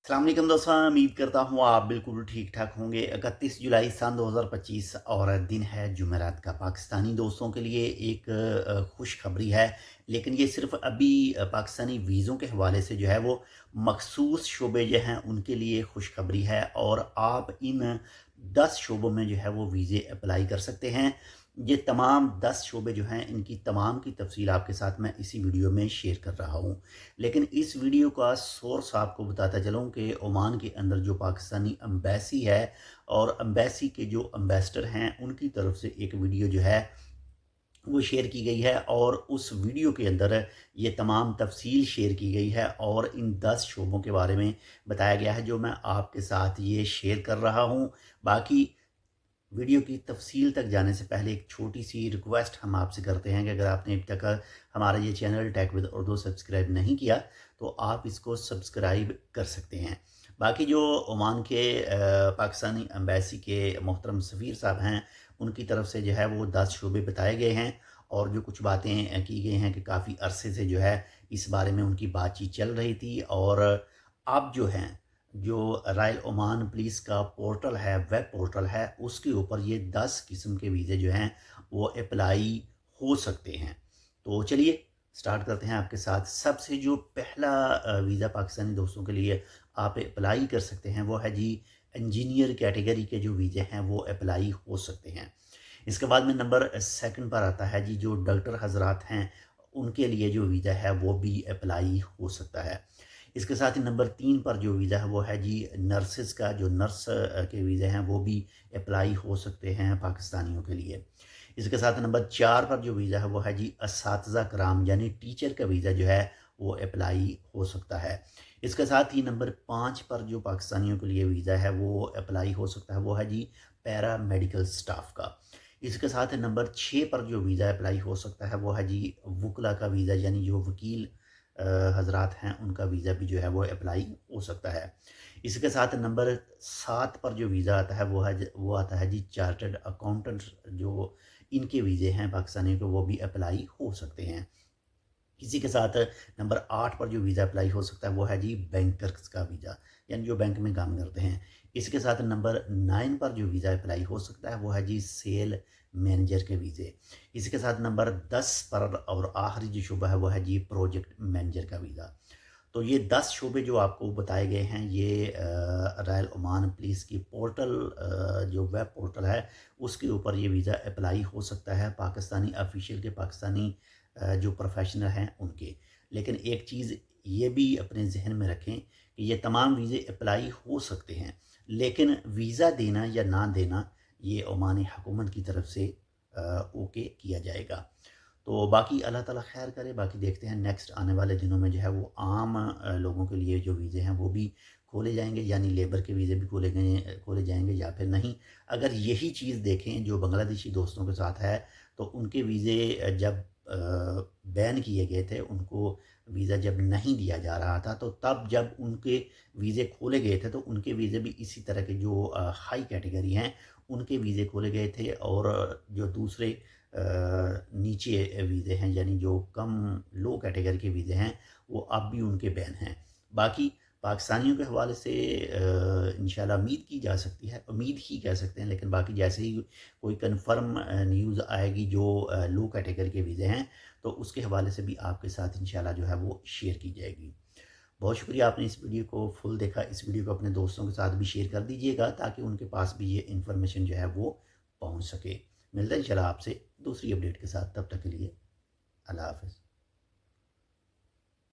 अस्सलाम वालेकुम दोस्तों, उम्मीद करता हूँ आप बिल्कुल ठीक ठाक होंगे। 31 जुलाई सन 2025 और दिन है जुमेरात का। पाकिस्तानी दोस्तों के लिए एक खुशखबरी है, लेकिन ये सिर्फ अभी पाकिस्तानी वीज़ों के हवाले से जो है वो मखसूस शोबे जो हैं उनके लिए खुशखबरी है, और आप इन 10 शोबों में जो है वो वीज़े अप्लाई कर सकते हैं। ये तमाम 10 शोबे जो हैं इनकी तमाम की तफसील आपके साथ मैं इसी वीडियो में शेयर कर रहा हूँ। लेकिन इस वीडियो का सोर्स आपको बताता चलूँ कि ओमान के अंदर जो पाकिस्तानी एम्बेसी है और एम्बेसी के जो एम्बेसडर हैं उनकी तरफ से एक वीडियो जो है वो शेयर की गई है, और उस वीडियो के अंदर ये तमाम तफसील शेयर की गई है और इन 10 शोबों के बारे में बताया गया है जो मैं आपके साथ ये शेयर कर रहा हूँ। बाकी वीडियो की तफसील तक जाने से पहले एक छोटी सी रिक्वेस्ट हम आपसे करते हैं कि अगर आपने अभी तक हमारा ये channel tech with Urdu subscribe नहीं किया तो आप इसको सब्सक्राइब कर सकते हैं। बाकी जो ओमान के पाकिस्तानी एम्बेसी के मोहतरम सफ़ीर साहब हैं उनकी तरफ से जो है वो 10 शोबे बताए गए हैं, और जो कुछ बातें की गई हैं कि काफ़ी अरसे से जो है इस बारे में उनकी बातचीत चल रही थी, और अब जो हैं जो रॉयल ओमान पुलिस का पोर्टल है, वेब पोर्टल है, उसके ऊपर ये 10 किस्म के वीज़े जो हैं वो अप्लाई हो सकते हैं। तो चलिए स्टार्ट करते हैं आपके साथ। सबसे जो पहला वीज़ा पाकिस्तानी दोस्तों के लिए आप अप्लाई कर सकते हैं वो है जी इंजीनियर कैटेगरी के जो वीज़े हैं वो अप्लाई हो सकते हैं। इसके बाद में नंबर सेकंड पर आता है जी जो डॉक्टर हजरात हैं उनके लिए जो वीज़ा है वो भी अप्लाई हो सकता है। इसके साथ ही नंबर 3 पर जो वीज़ा है वो है जी नर्सेज़ का, जो नर्स के वीज़े हैं वो भी अप्लाई हो सकते हैं पाकिस्तानियों के लिए। इसके साथ नंबर 4 पर जो वीज़ा है वो है जी असातिज़ा कराम यानी टीचर का वीज़ा जो है वो अप्लाई हो सकता है। इसके साथ ही नंबर 5 पर जो पाकिस्तानियों के लिए वीज़ा है वो अप्लाई हो सकता है वो है जी पैरा मेडिकल स्टाफ का। इसके साथ नंबर 6 पर जो वीज़ा अप्लाई हो सकता है वो है जी वकला का वीज़ा, यानी जो वकील हज़रात हैं उनका वीज़ा भी जो है वो अप्लाई हो सकता है। इसके साथ नंबर 7 पर जो वीज़ा आता है वो आता है जी चार्टर्ड अकाउंटेंट, जो इनके वीज़े हैं पाकिस्तानियों के वो भी अप्लाई हो सकते हैं। इसी के साथ नंबर 8 पर जो वीज़ा अप्लाई हो सकता है वो है जी बैंकर्स का वीज़ा, यानी जो बैंक में काम करते हैं। इसके साथ नंबर 9 पर जो वीज़ा अप्लाई हो सकता है वो है जी सेल मैनेजर के वीज़े। इसके साथ नंबर 10 पर और आखिरी जो शुबा है वो है जी प्रोजेक्ट मैनेजर का वीज़ा। तो ये 10 शोबे जो आपको बताए गए हैं ये रॉयल ओमान पुलिस की पोर्टल, जो वेब पोर्टल है उसके ऊपर ये वीज़ा अप्लाई हो सकता है पाकिस्तानी ऑफिशियल के, पाकिस्तानी जो प्रोफेशनल हैं उनके। लेकिन एक चीज़ ये भी अपने जहन में रखें कि ये तमाम वीज़े अप्लाई हो सकते हैं, लेकिन वीज़ा देना या ना देना ये ओमानी हुकूमत की तरफ से ओके किया जाएगा। तो बाकी अल्लाह ताला खैर करे। बाकी देखते हैं नेक्स्ट आने वाले दिनों में जो है वो आम लोगों के लिए जो वीज़े हैं वो भी खोले जाएंगे, यानी लेबर के वीज़े भी खोले जाएंगे या फिर नहीं। अगर यही चीज़ देखें जो बांग्लादेशी दोस्तों के साथ है, तो उनके वीज़े जब बैन किए गए थे, उनको वीज़ा जब नहीं दिया जा रहा था, तो तब जब उनके वीज़े खोले गए थे तो उनके वीज़े भी इसी तरह के जो हाई कैटेगरी हैं उनके वीज़े खोले गए थे, और जो दूसरे नीचे वीज़े हैं यानी जो कम लो कैटेगरी के वीज़े हैं वो अब भी उनके बैन हैं। बाकी पाकिस्तानियों के हवाले से इंशाल्लाह उम्मीद की जा सकती है, उम्मीद ही कह सकते हैं, लेकिन बाकी जैसे ही कोई कंफर्म न्यूज़ आएगी जो लो कैटेगरी के वीज़े हैं तो उसके हवाले से भी आपके साथ इंशाल्लाह जो है वो शेयर की जाएगी। बहुत शुक्रिया आपने इस वीडियो को फुल देखा। इस वीडियो को अपने दोस्तों के साथ भी शेयर कर दीजिएगा ताकि उनके पास भी ये इन्फॉर्मेशन जो है वो पहुंच सके। मिलता है इंशाल्लाह आपसे दूसरी अपडेट के साथ, तब तक के लिए अल्लाह हाफ़िज़।